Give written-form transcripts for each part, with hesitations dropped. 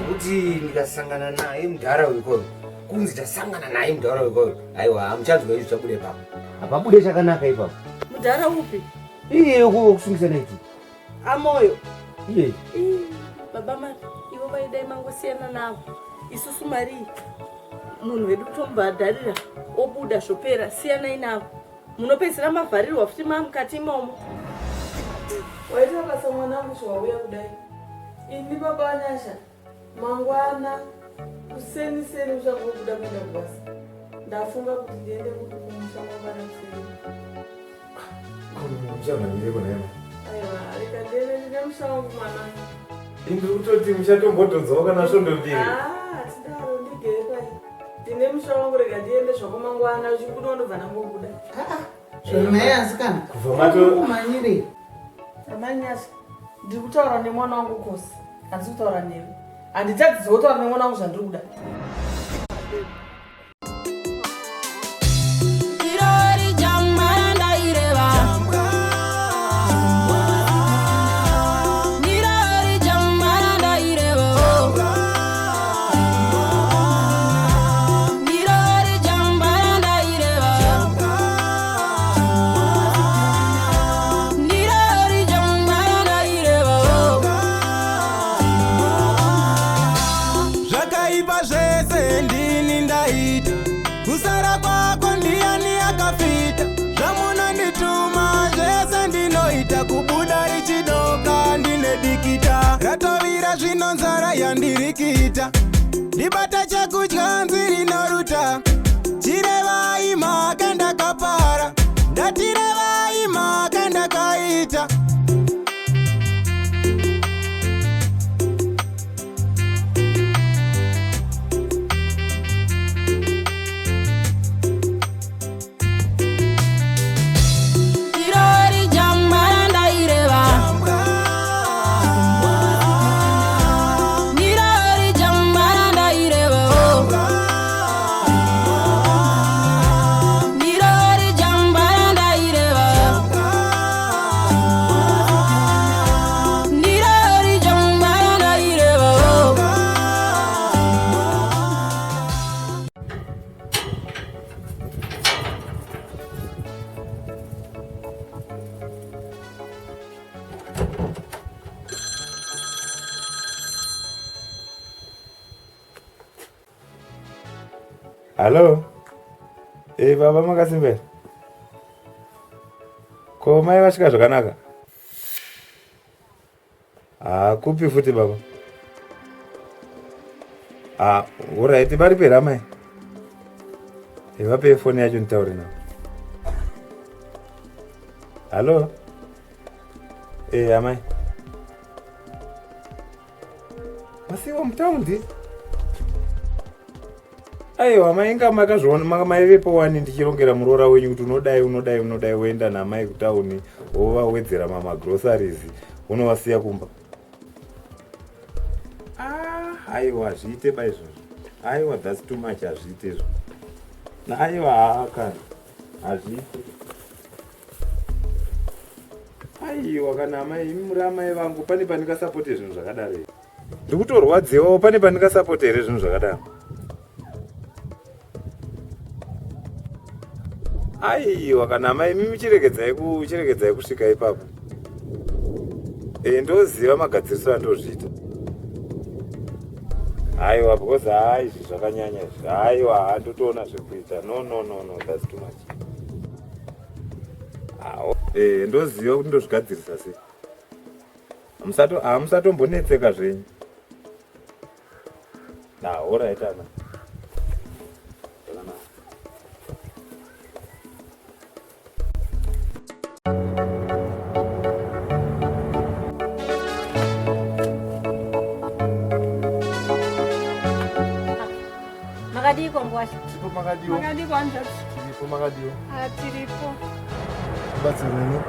Kuti ndikasangana naye mudhara wekoro kunzi tasangana naye mudhara wekoro aiwa hamuchadzwa izvi zvabude papo hapabude chakanaka ipapo. Mudhara upi? Iye wokusungisa naiti amoyo iye baba mari ivo vaidai mangosiyana navo isusu mari munhu wedu kutombadharira obuda zvopera siyanai navo munopedzisira mavharirwa futi mamukati imomo. Waita basa mwanangu zvauya kudai ini baba Anyasha mangwana kuseni uchangobuda kuenda kubasa ndafunga kuti ndiende kumusha mangwana kuseni. Muchamanire kuna yema aiwa rikandende ndine musha wangu mwanangu ndiri kutoti muchatombodhodzawo kana svondo mbiri. tidaro ndigere pai ndine musha wangu rega ndiende zvako mangwana uchikundondobva nangobuda zvemayasikana kubva mato kumanyire Amanyasha ndiri kutaura nemwana wangu kosi handisi kutaura newe handitadzidziwo kutaura nemwana wangu zvandiri kuda. Kusara kwako ndiani akafita zvamuna ndituma zvese ndinoita kubuda richidoka ndine dikita ratovira zvino nzara yandirikita ndibata chekudya nziri noruta chirevai mhaka ndakapara ndatirevai mhaka ndakaita Halo? Baba makasimbera? Ko mai vasvika zvakanaka? Kupi futi baba? Alright, vari pera mai? Vape foni yacho nditaure navo. Halo? Amai. Masiwo mutaundi? Aiwa mainga makazviona maivepo wani ndichirongera muroora wenyu kuti unodai uenda namai kutauni wovawedzera groceries unovasiya kumba. Aiwa hazviite paizvozvo. Aiwa that's too much hazviite izvo. Aiwa kana hazviite. Aiwa kana mai muri amai vangu pane pandingasapote zvinhu zvakadaro. Ndikutorwadziwawo pane pandingasapote here zvinhu zvakadaro. Aiwa kana mai mimi chiregedzai kusvika ipapo. Ndoziva magadziriso andozviita. Aiwa because izvi zvakanyanya izvi. Aiwa handotoona zvekuita. No, that's too much. Ndoziva kuti ndozvigadzirisa sei. Hamusatombonetseka zvenyu. Alright ana. Makadiko ngwashi. Makadiwo. Makadiko anja. Tiripo makadiwo. Tiripo. Batsireni.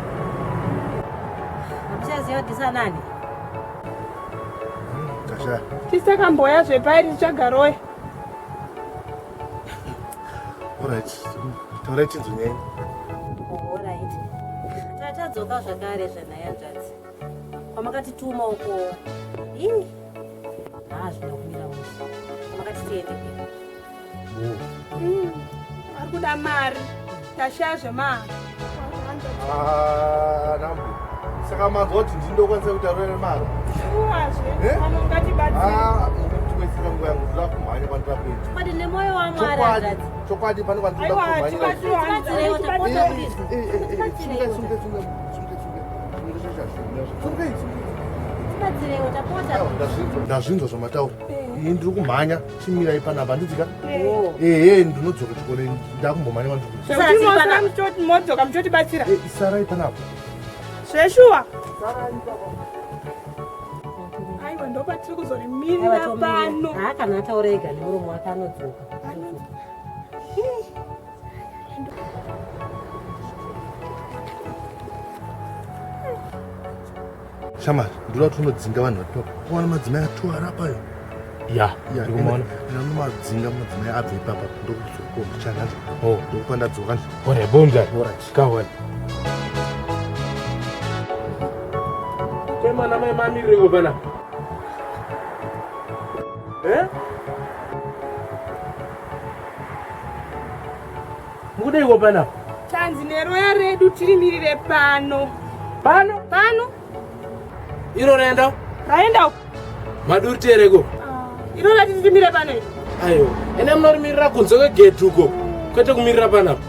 Mchaziyo disa nani? Kasha. Tisaka mboya zvepairi tichagarowe. Alright. Taura chinzunyenyi. Alright. Ndadzoka zvakare zvanaya nzvadzi. Pamakatituma uko. Zvina kumira musha. Pamakati tiende kwe. Arikuda mari. Tashazve mari. Nambu. Saka mazoti ndindokwanisa kutaura mari. Shuwazve. Anongatibatsira. Tikwesera nguva yangu ndira kumhanya kwandira kuita. Kwadi nemoyo waMwari nzvadzi. Chokwadi pane kwandira Aiwa, kumhanya. tibatsirewo tapota please. Tibatsirewo tapota. Ndazvinzwa zvamataura. Ndiri kumhanya chimirai panapa nditika. Ndinodzoka chikore ndakumbomhanya kwandiri. Saka muchoti modzoka muchotibatsira. Isarai panapa. Zveshuwa. Aiwa ndopatiri kuzorimirira pano. Kana ataura ega nemuromo wake anodzoka. Shama, ndinoda kuti unodzinga vanhu vari papa. Kuwana madzimai atwara apayo. ndikumaona namadzinga madzimai abve ipapa ndokudzoka ndokupandadzoka bonda kawana kemana mai mamireko pana mukudeiko pana tanzi neroya redu tirimirire pano iro raenda maduri tereko iro ratitirimire pano ayo ene munorimirira kunze kwegeti uko kwete kumirira panapa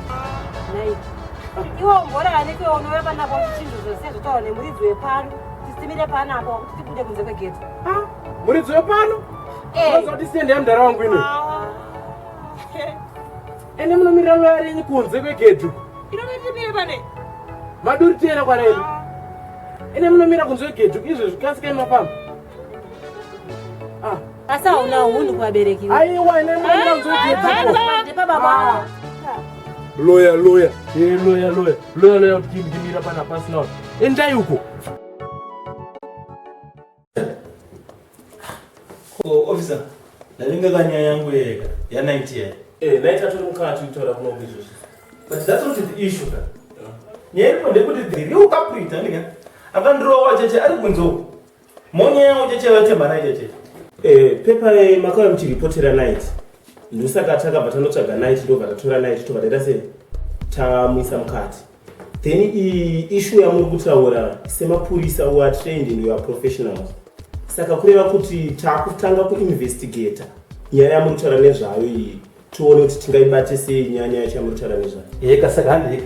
iwo mborani kwe unouya panapo chinhu zvose zvotaura nemuridzi wepano tisitimire panapo kuti tibude kunze kwegeti muridzi wepano unoziva kuti siendi yamudhara wangu ino ene munomirira roya renyu kunze kwegeti uko iro ratitirimire pano maduri tera kwaredu ene munomira kunze kwegeti uko izvo zvikasikai mafamba asi hauna hunhu kuvabereki aiwa ene munomira kunze kwegeti pababa loya kuti ndimira pana pasi nawo endai uko officer ndalinga kanya yangu yega ya 90 naita turi mukati utora kuno izvozvo but that's not the issue ka nyeko ndekuti dhiri ukaprita ndika akandirowa cheche ari kunzo monye yangu cheche vatemba cheche pepa makauya muchiripotera night ndosaka takabva tanotsvaga night ndobva tatora night tobva taita sei tamuisa mukati then issue yamuri kutaura semapurisa who are trained and you are professionals saka kureva kuti takutanga kuinvestigata nyaya yamuri kutaura nezvayo iyi tione kuti tingaibate sei nyaya yacho yamuri kutaura nezvayo kasaka handika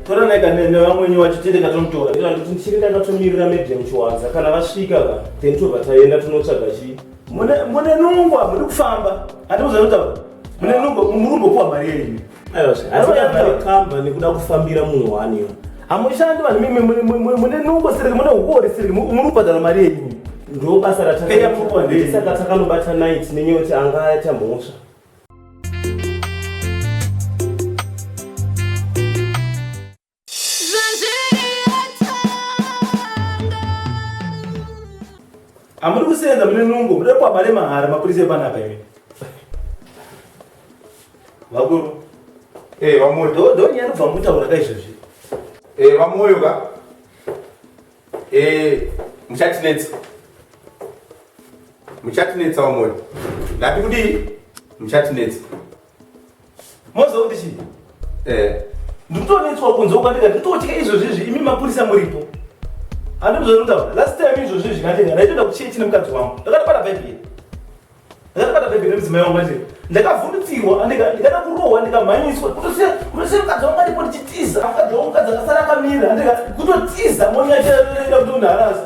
tora naika nevamwenyu vacho tende katomutora kuti ndichiri ndakatomirira medium chiwanza kana vasvika then tobva taenda tonotsvaga chii mune nungwa muri kufamba handikuzonotaura mune nungwa murumbokuwa mari yenyu kamba nekuda kufambira munhu waniyo hamushandi vanhu mune nungwa siriki mune ukori siriki muri kubhadhara mari yenyu ndo basa ratakasaka takanobata night nenyaya kuti anga aita mhosva hamuri kusenza mune nungo mude kuwabare mahara mapurisa epanapa imi vakuru vamoyo ndonyari kubva mutaura kaizvozvi vamoyo ka muchatinetsa vamoyo ndati kudii muchatinetsa moziva kuti chii ndikutonetswa kunze ukandika nditotyika izvozvizvi imi mapurisa muripo handikuzonutaura last time izvozvizvi zvingatenga ndaitoda kuchii chine mukadzi wangu ndakatobata bhaibheri nemudzimai wangu machiri ndakavhundutsirwa ndikada kurohwa ndikamhanyiswa kutosiya mukadzi wangu adipo ndichitiza mukadzi wangu mukadzi akasara akamira handika kutotiza monyachaida kuti unharasa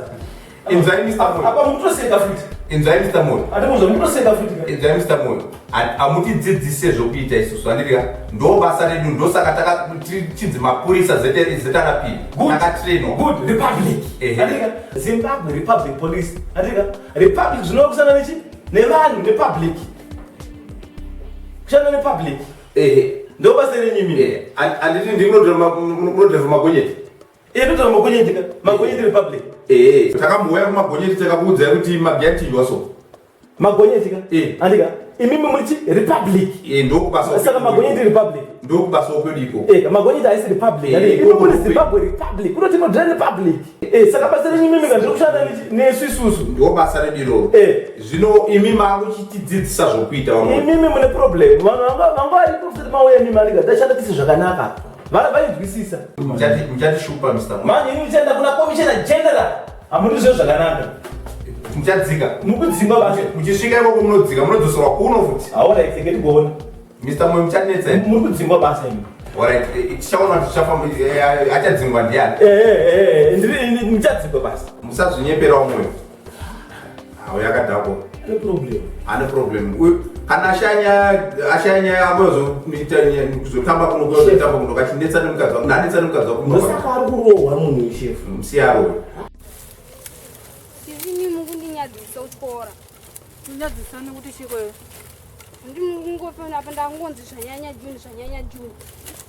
apa mukutoseka futi inzwai Mr. Moyo handikuzva mukutoseka futi inzwai Mr. Moyo hamutidzidzise zvokuita isusu handika ndo basa redu ndosaka takachinzi mapurisa zetarapi takatrainwa good republic handika Zimbabwe Republic Police handika republic zvinova kusana nechi nevanhu nepublic kushanda nepublic ndo basa renyimi handiti ndimunodheva magonyeti ndotava magonyeti magonyeti republic takambouya kumagonyeti takakuudzai kuti magiantinywa so magonyeti ka handika imimi murichi republic ndokubasa saka magonyeti republic Ndo basa opeliko. Magonyita haisi republic. Ini Zimbabwe republic. Kunoti no republic. Saka basa renyu mimi kandi kushanda nesu isusu. Ndo basa rediro. Zvino imi mangu chitidzidzisa zvokuita vamwe. Mimi mune problem. Vangu ari kuti mauya mimi ani ngashanda tisi zvakanaka. Vana vainzwisisa. Muchatishupa Mr. Manje ini uchaenda kuna commissioner general. Amundi zvo zvakanaka. Muchadzika. Mukudzimba basi. Muchisvika ikoko munodzika munodzoserwa kuno futi. Aona ikengeti kuona. Mr. Mwe muchanetsa. Mukudzimba basi imi. Alright, tichaona tichafamba achadzingwa ndiani. Ndiri muchadzimba basi. Musazvinyepera umwe. Awo yakadhako. Ane problem. Ane problem. Kana ashanya kuzotamba kuno kachinetsa nemukadzi wako. Ndanetsa nemukadzi wako. Musaka ari kurohwa munhu chef. Musiyaro. Ndini mukundinyadzisa uchikora. Kunyadzisa nekuti chikweyo. Ndimungofana apa ndangonzi zvanyanya Juni.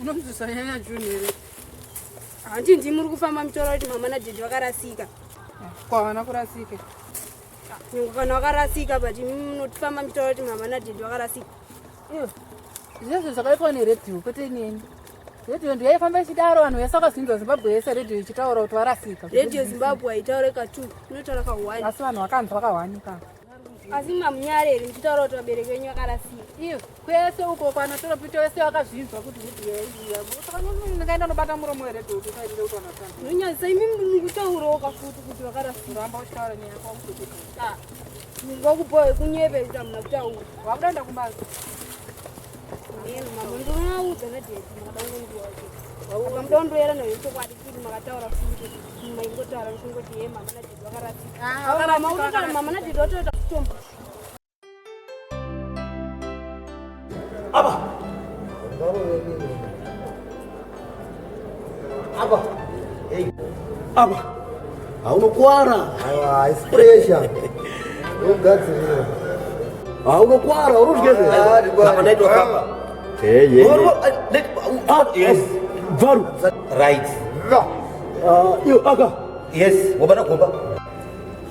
Unomdzisa nyanya Juni here. Handi ndimuri kufamba mutaura kuti mama nadhedhi vakarasika. Kwavana kurasika. Kana vakarasika but munotifamba mutaura kuti mama nadhedhi vakarasika. Zvizvo zvakaitwa neredhiyo kwete neni. Redhiyo ndiyo yaifamba ichidaro vanhu vese vakazinzwa Zimbabwe yese redhiyo ichitaura kuti varasika. Redhiyo Zimbabwe haitaure ka2, inotaura ka1. Asi vanhu vakanzwa ka1 Asi mamunyareri muchitaura kuti vabereki venyu vakarasika. Iyo kwese uko kwanatora pito vese vakazvinzwa kuti redhiyo yaidiwa. Saka ndingaenda nobata muromo weredhiyo kuti usaidire kuti vanasana. Nonyadzisa imi mukutaurawo kafuti kuti vakarasika. Uramba uchitaura nenyako mukutika. Ngakuboye kunyepe kuti hamuna kutaura. Wakudaenda kumbazi. Mama ndinoaudza nadhedhi makadangondiwake. Akamudondoera nayo chokwadi kuti makataura futi. Maingotaura kungoti ye mama nadhedhi vakarasika. Mama nadhedhi vatoita kutomba. Aba. Aba. Haunokwara. Aiwa, it's pressure. Ugadzirira. Haunokwara, uruzvigezera. Apa ndaitwa kapa. Yes. Varu. Right. Iyo aka. Yes, wabana komba.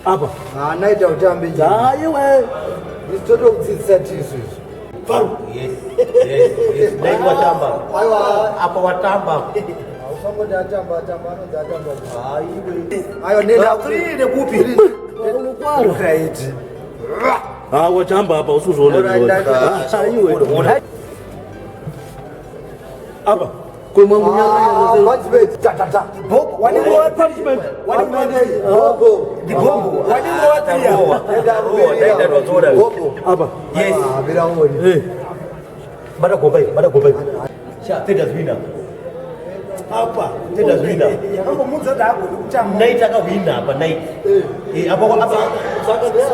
Apa. Naita utambi. Iwe. Istoto kudzidzisa tisu. Varu. Yes. Ndaitwa tamba. Aiwa, apa watamba. Usangoti atamba anonzi atamba. Iwe. Ayo nenda Kurine kupi? Haunokwara. Right. Watamba apa usuzoona. Iwe. Apa. Kumwangu nyanga punishment. Tata. Bobo. What punishment? What punishment? Bobo. The bombo. What Bobo. Apa. Yes. Biraoni. Bada kopai. Sha, Tedas winner. Apa, Tedas winner. Hapo munzo dako kutamba. Night aka winner apa night. Apa saka dia.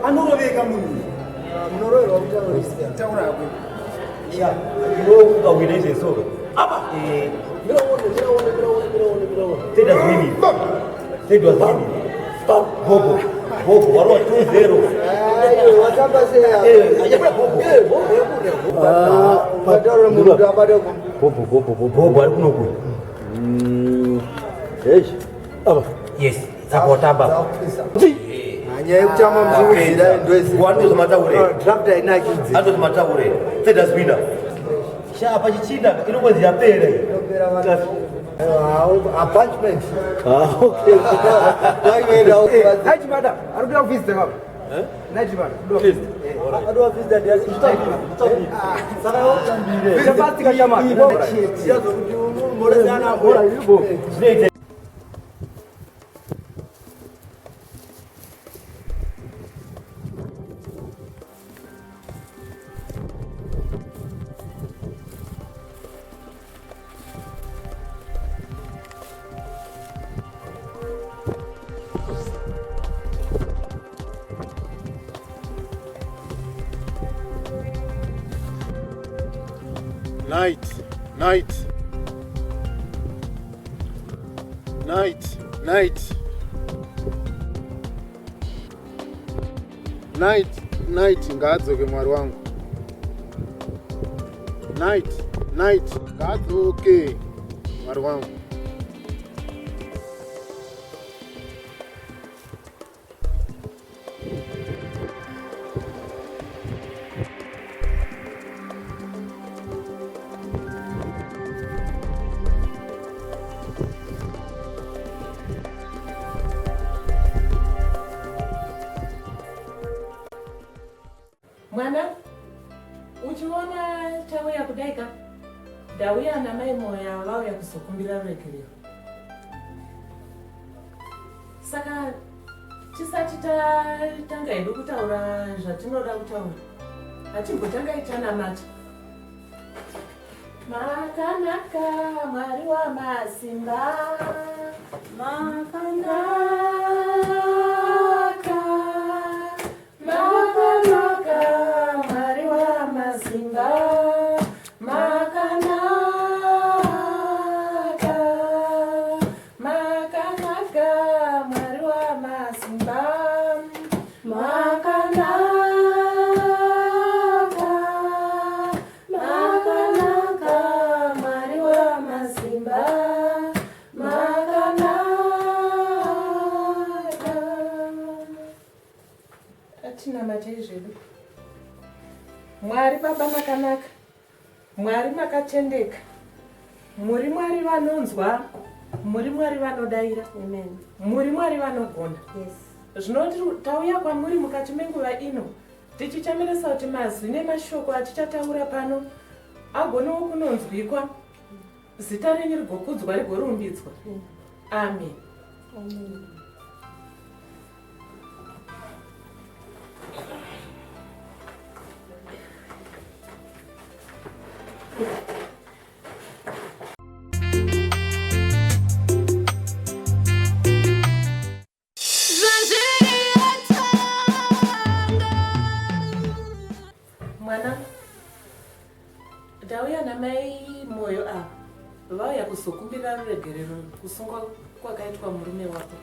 Anoroveka munhu. Munororwa kutaura. Taura hapo. Ya, yo ka winner is so. Apa? Miraona. Tedas winning. Tedas winning. Bobo. Waro 2-0. Ayo, watamba sea. Ayabra Bobo. Bobo. Batoro mundu abado. Bobo ari kunoku. Apa? Yes. Sapotamba. Hanya yekutama mzuri ndoisi. Wando zamataure. Draft inakidzi. Ando zamataure. Tedas winner. Sha apa chichina inokwezi yapera. Ndopera vanhu. A punishment. Okay. Night madam. Are you office them up? Night madam. Please. Are you office that yes. Sara utambire. Sebasti kachama. Siyazo kuti mbolezana bora yubo. Night, ngaadzoke mwari wangu. Night, ngaadzoke mwari wangu. ndauya namai moya vauya kuzokumbira ruregerero. Saka tisati tanga hedu kutaura zvatinoda kutaura, hatimbotanga itanamata. Makanaka Mwari wamasimba, makanaka, makanaka Mwari wamasimba, makanaka, makanaka Mwari wamasimba, makanaka. Mwari baba makanaka, Mwari makatendeka, muri Mwari vanonzwa, muri Mwari vanodaira, muri Mwari vanogona. Zvinoti tauya kwamuri mukati menguva ino tichichamirisa kuti mazwi nemashoko atichataura pano agonawo kunonzwikwa, zita renyu rigokudzwa rigorumbidzwa. Amen. Mwana, ndauya namai moyo apa vauya kuzokumbira ruregerero kusungwa kwakaitwa murume wako.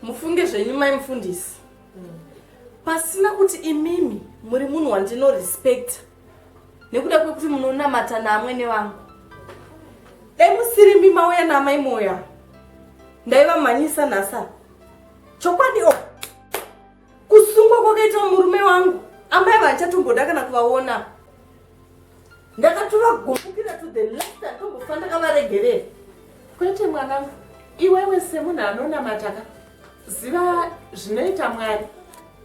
Mufunge zvenyu mai mufundisi. Pasina kuti imimi muri munhu wandinorespekta nekuda kwekuti munonamata naamwene vangu. Dai musirimi mauya namai moya ndaivamhanyisa nhasa. Chokwadi kusungwa kwakaitwa murume wangu amai vanchatomboda kana kuvaona. Ndakatovagombukira to the last atombofa ndakavaregerera. Kwete mwanangu, iwewe semunhu anonamataka ziva zvinoita Mwari.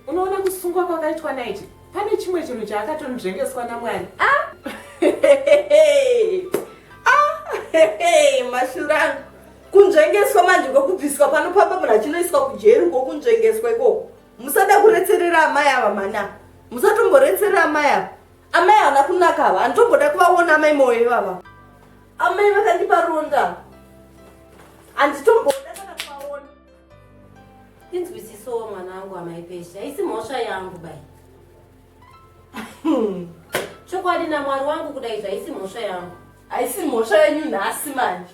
Unoona kusungwa kwakaitwa naiti, pane chimwe chinhu chaakatonzvengeswa naMwari. Mashurangu, kunzvengeswa manje kwokubviswa pano pamba munhu achinoiswa kujeri ngokunzvengeswa ikoko. Musada kuretserera amai ava mana. Musatomboretserera amai ava. Amai havana kunaka ava, handitomboda kuvaona amai moyo ivava. Amai vakandipa ronda. Handitomboda kana kuvaona. Inzwisisowo mwana wangu amai pesha, haisi mhosva yangu bai. Chokwadi naMwari wangu kudai haisi mhosva yangu. Haisi mhosva yenyu nhasi manje.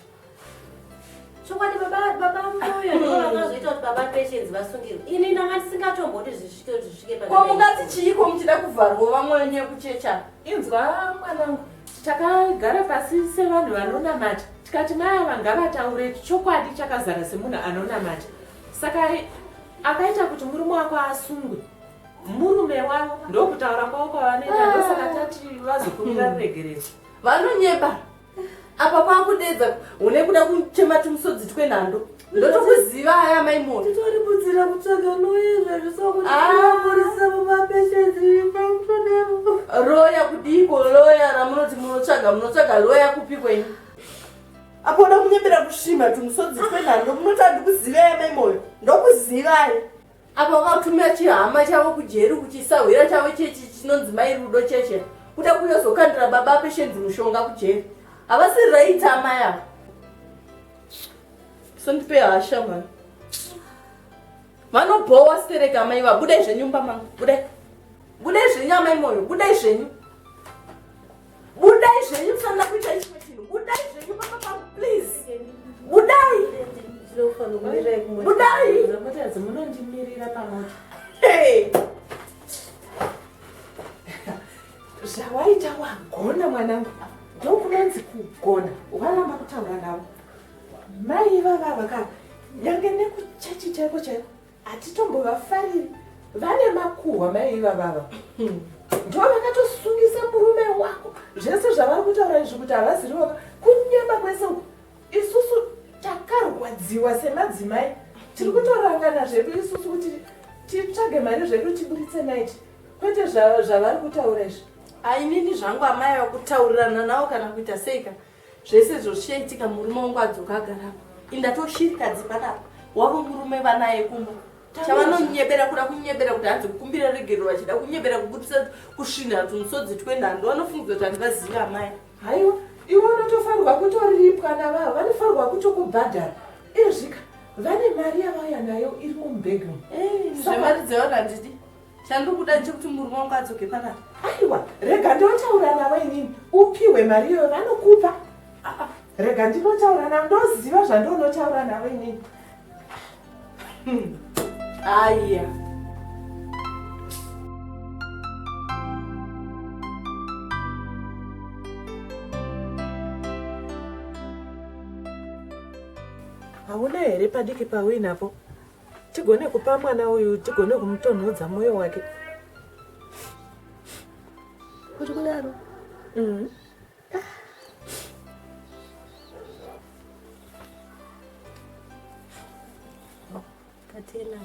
Chokwadi baba moyo ndivo vakazoita kuti baba Patience vasungirwe. Ini ndanga ndisingatombodi zvisvike pa. Ko mungati chiiko muchida kuvharwa vamwenye kuchecha? Inzwa mwanangu, takagara pasi sevanhu vanonamata tikati mai ava ngavataure chokwadi chakazara semunhu anonamata. Saka akaita kuti murume wako asungwe, murume wavo ndokutaura kwavo kwavanoita, ndosaka tati vazokumbira ruregerero. Vanonyeba apa pakudedza une kuda kuchema tumusodzi twenhando. Ndotokuziva aya mai moyo. Titoribudzira kutsvaga loyezva zvisokuti aporisa mumapeshezi pamutonevo. Roya kudiko, loya ramunoti munotsvaga loya kupi kwenyu? Apa uda kunyembera kusvima tumusodzi twenhando munoti handikuziva aya mai moyo. Ndokuzivai. Apa wakatumira chihama chavo kujeri kuchisahwira chavo chechi chinonzi mai rudo cheche. Kuda kuyozokandira baba Patience mushonga kujeri. Havasi raita amai ava. Sondipe hasha mani. Vanobhowa stereka amai ava. Budai zvenyumba mangu. Budai. Budai zvenyu amai moyo. Budai zvenyu. Budai zvenyu musana kuita chimwe chinhu. Budai zvenyu papa pangu please. Budai. Budai. Zamutazi munondimirira pamoto. Hey. Zvawaita wagona mwanangu. Ndokunonzi kugona. Waramba kutaura navo. Mai ivava vaka nyange nekuchechi chaiko chaiko hatitombovafariri. Vane makuhwa mai ivavava. Ndo vakatosungisa murume wako. Zvese zvavari kutaura izvi kuti havaziriwo kunyema kwese. Isusu takarwadziwa semadzimai. Tiri kutorangana zvedu isusu kuti titsvage mari zvedu tiburitse naiti. Kwete zvavari kutaura izvi. Ainini zvangu amai wakutaurirana nawo kana kuita seika. Zvese zvichaitika murume wangu adzoka agara. Indatoshirikadzi panapa. Wavo murume vanaye kumba. Chavanonyebera kuda kunyebera kuti hanzi kukumbira regero vachida kunyebera kubudisa kusvina tumusodzi twendando vanofunga kuti handivaziva amai. Haiwa, iwe unotofanirwa kutoripwa navavo, vanofanirwa kutokubhadhara. Ezvika, vane mari yavaya nayo iri mubhegroom. Zvemari dzeona ndidi. Chandikuda ndechekuti murume wangu adzoke panapa. Aiwa, rega ndotaura navo inini. Upiwe mari iyoyo vanokupa. Rega ndinotaura navo, ndoziva zvandonotaura navo inini. Aya. Hauna here padiki pawinapo? Tigone kupa mwana uyu, tigone kumutonhodza mwoyo wake. Kuti kudaro? Katena.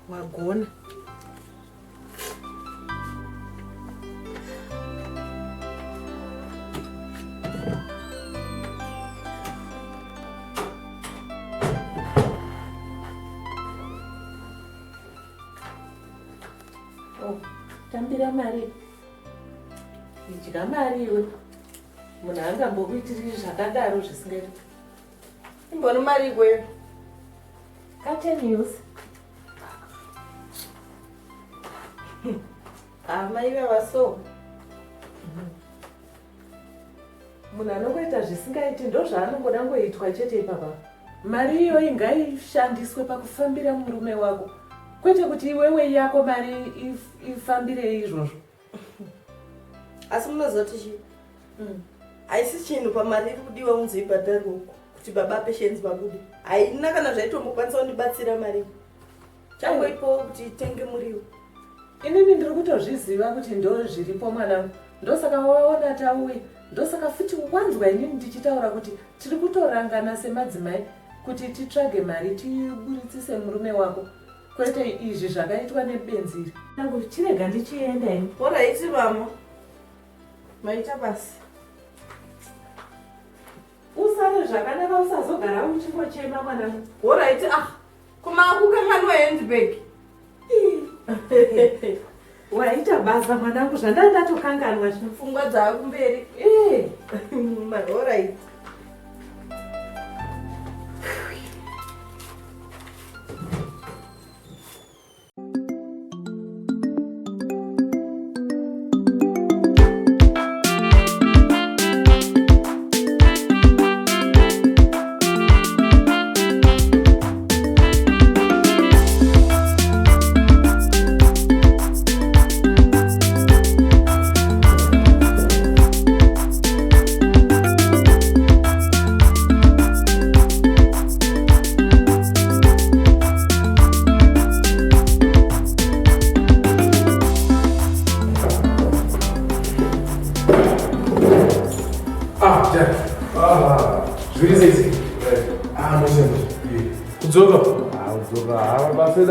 Wagona. Tambira mari. Idya mari iwe. Munhu angambokuitiri zvakadaro zvisingaiti. Imboni mari ikweyo. News. Amai vavaso. Munhu anongoita zvisingaiti ndozvaanongoda ngoitwa chete ipapa. Mari iyoyi ngaishandiswe pakufambira murume wako. Kwete kuti iwewe yako mari ifambire izvozvo. Asi munozoti chi? Haisi chinhu pamari iri kudiwa unzoibhadhara uko. Kuti baba patience vabude. Haina kana zvaitomukwanisa kundibatsira mari. Changoipo kuti itenge muriwo. Inini ndiri kutozviziva kuti ndo zviripo mwanangu. Ndosaka waona tauya. Ndosaka futi wanzwa inini ndichitaura kuti tiri kutorangana semadzimai kuti titsvage mari tiburitsise murume wako. Kwete izvi zvakaitwa nebenziri. Nangu chirega ndichienda ini. Alright mama. Maita basi. Usare zvakanaka usazogara uchingochema mwanangu. Alright kumakukanganwa handbag. Waita basa mwanangu zvandandatokanganwa pfungwa dzakumberi. Alright.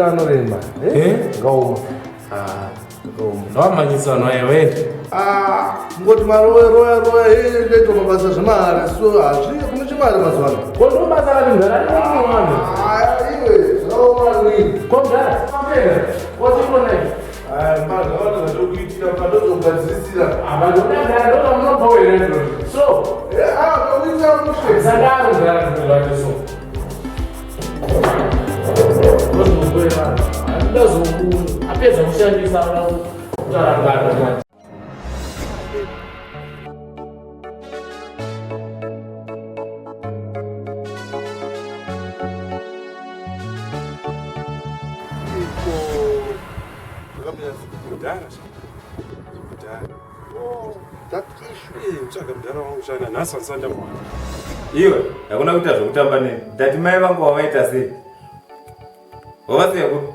anoremba ngauma ndawamanyisana yewende ngoti maroya ndeito mabasa zvemari so hazvi kune chimari mazuva ano kondobasa kati mgara iwe zvakaomari kogara watikonai mazvaatokuitira pandozogadzirisira abandonagara ndokamunobhowerendo so kuita mushe sadaro gara so apedza kushandisa kutarangana iwe hakuna kuita zvokutamba neni ndati mai vangu wavaita sei wavasiya kuti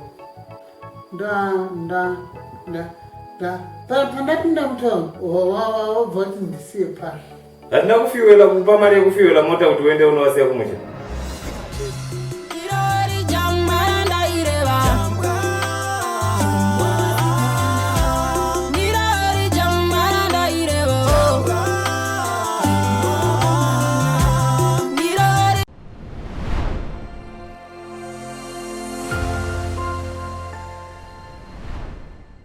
pandapinda mutauro wabva kuti ndisiye pano hatina kufiwela kupa mari yekufiwela mota kuti uende unovasiya kumusha